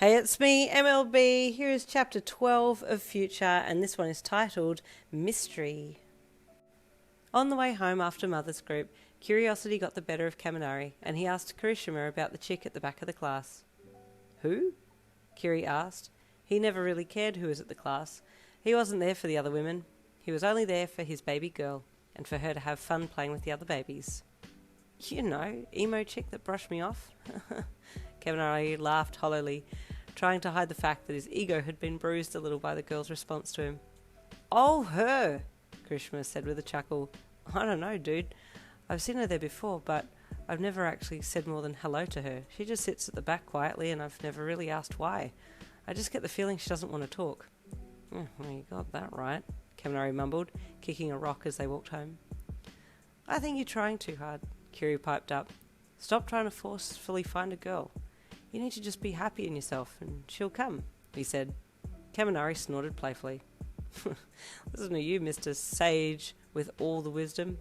Hey, it's me, MLB. Here is chapter 12 of Future, and this one is titled Mystery. On the way home after Mother's group, curiosity got the better of Kaminari, and he asked Kirishima about the chick at the back of the class. Who? Kiri asked. He never really cared who was at the class. He wasn't there for the other women. He was only there for his baby girl, and for her to have fun playing with the other babies. You know, emo chick that brushed me off? Kaminari laughed hollowly, trying to hide the fact that his ego had been bruised a little by the girl's response to him. Oh, her, Kirishima said with a chuckle. I don't know, dude. I've seen her there before, but I've never actually said more than hello to her. She just sits at the back quietly, and I've never really asked why. I just get the feeling she doesn't want to talk. Well, you got that right, Kaminari mumbled, kicking a rock as they walked home. I think you're trying too hard, Kiri piped up. Stop trying to forcefully find a girl. You need to just be happy in yourself, and she'll come, he said. Kaminari snorted playfully. Listen to you, Mr. Sage, with all the wisdom.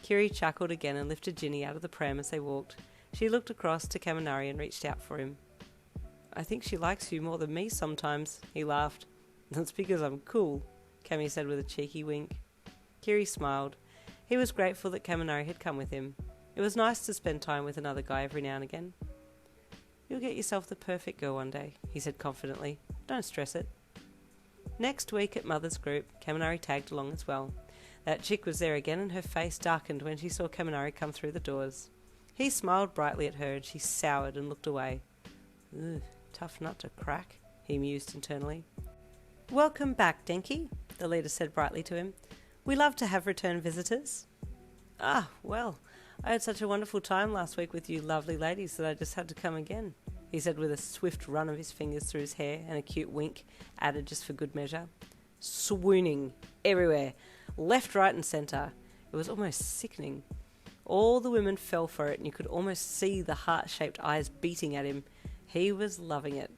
Kiri chuckled again and lifted Ginny out of the pram as they walked. She looked across to Kaminari and reached out for him. I think she likes you more than me sometimes, he laughed. That's because I'm cool, Kami said with a cheeky wink. Kiri smiled. He was grateful that Kaminari had come with him. It was nice to spend time with another guy every now and again. You'll get yourself the perfect girl one day, he said confidently. Don't stress it. Next week at Mother's group, Kaminari tagged along as well. That chick was there again and her face darkened when she saw Kaminari come through the doors. He smiled brightly at her and she soured and looked away. Ugh, tough nut to crack, he mused internally. Welcome back, Denki, the leader said brightly to him. We love to have return visitors. Ah, well, I had such a wonderful time last week with you lovely ladies that I just had to come again, he said with a swift run of his fingers through his hair and a cute wink, added just for good measure. Swooning everywhere, left, right and centre. It was almost sickening. All the women fell for it and you could almost see the heart-shaped eyes beating at him. He was loving it.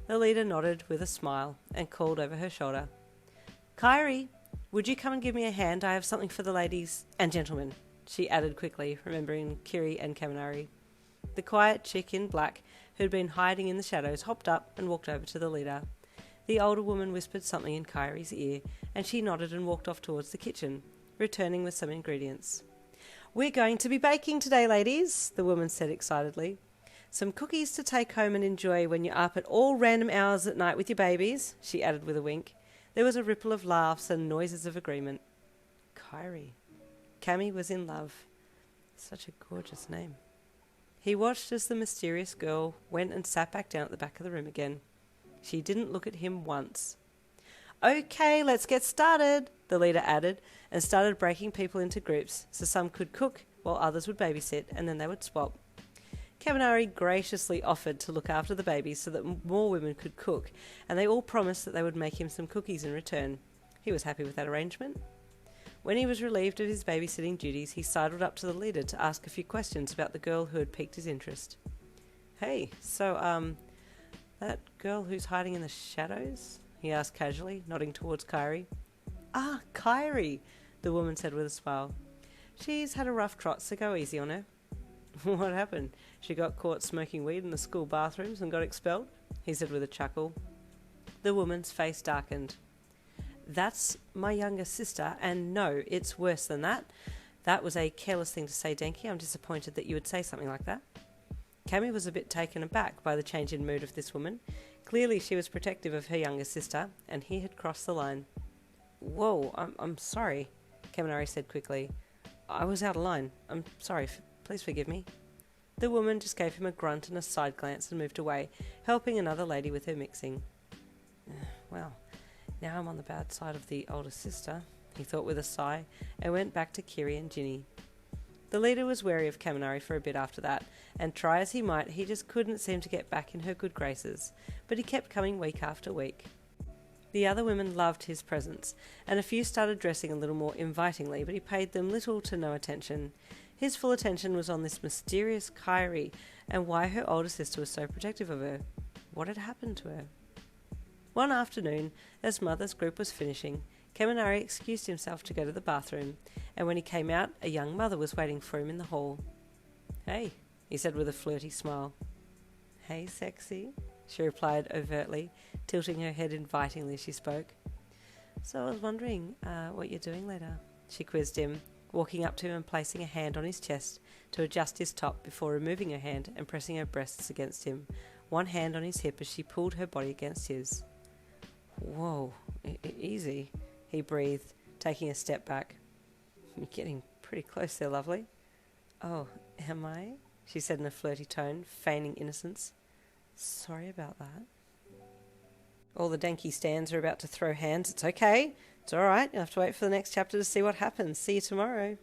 The leader nodded with a smile and called over her shoulder. Kairi, would you come and give me a hand? I have something for the ladies and gentlemen, she added quickly, remembering Kiri and Kaminari. The quiet chick in black, who had been hiding in the shadows, hopped up and walked over to the leader. The older woman whispered something in Kairi's ear, and she nodded and walked off towards the kitchen, returning with some ingredients. We're going to be baking today, ladies, the woman said excitedly. Some cookies to take home and enjoy when you're up at all random hours at night with your babies, she added with a wink. There was a ripple of laughs and noises of agreement. Kairi. Kami was in love. Such a gorgeous name. He watched as the mysterious girl went and sat back down at the back of the room again. She didn't look at him once. Okay, let's get started, the leader added, and started breaking people into groups so some could cook while others would babysit and then they would swap. Kaminari graciously offered to look after the babies so that more women could cook, and they all promised that they would make him some cookies in return. He was happy with that arrangement. When he was relieved of his babysitting duties, he sidled up to the leader to ask a few questions about the girl who had piqued his interest. Hey, so, that girl who's hiding in the shadows? He asked casually, nodding towards Kairi. Ah, Kairi, the woman said with a smile. She's had a rough trot, so go easy on her. What happened? She got caught smoking weed in the school bathrooms and got expelled? He said with a chuckle. The woman's face darkened. That's my younger sister, and no, it's worse than that. That was a careless thing to say, Denki. I'm disappointed that you would say something like that. Kami was a bit taken aback by the change in mood of this woman. Clearly she was protective of her younger sister, and he had crossed the line. Whoa, I'm sorry, Kaminari said quickly. I was out of line. I'm sorry, please forgive me. The woman just gave him a grunt and a side glance and moved away, helping another lady with her mixing. Well, now I'm on the bad side of the older sister, he thought with a sigh, and went back to Kiri and Ginny. The leader was wary of Kaminari for a bit after that, and try as he might, he just couldn't seem to get back in her good graces, but he kept coming week after week. The other women loved his presence, and a few started dressing a little more invitingly, but he paid them little to no attention. His full attention was on this mysterious Kairi, and why her older sister was so protective of her. What had happened to her? One afternoon, as Mother's group was finishing, Kaminari excused himself to go to the bathroom, and when he came out, a young mother was waiting for him in the hall. Hey, he said with a flirty smile. Hey, sexy, she replied overtly, tilting her head invitingly as she spoke. So I was wondering what you're doing later, she quizzed him, walking up to him and placing a hand on his chest to adjust his top before removing her hand and pressing her breasts against him, one hand on his hip as she pulled her body against his. Whoa, easy, he breathed, taking a step back. You're getting pretty close there, lovely. Oh, am I? She said in a flirty tone, feigning innocence. Sorry about that. All the danky stands are about to throw hands. It's okay. It's all right. You'll have to wait for the next chapter to see what happens. See you tomorrow.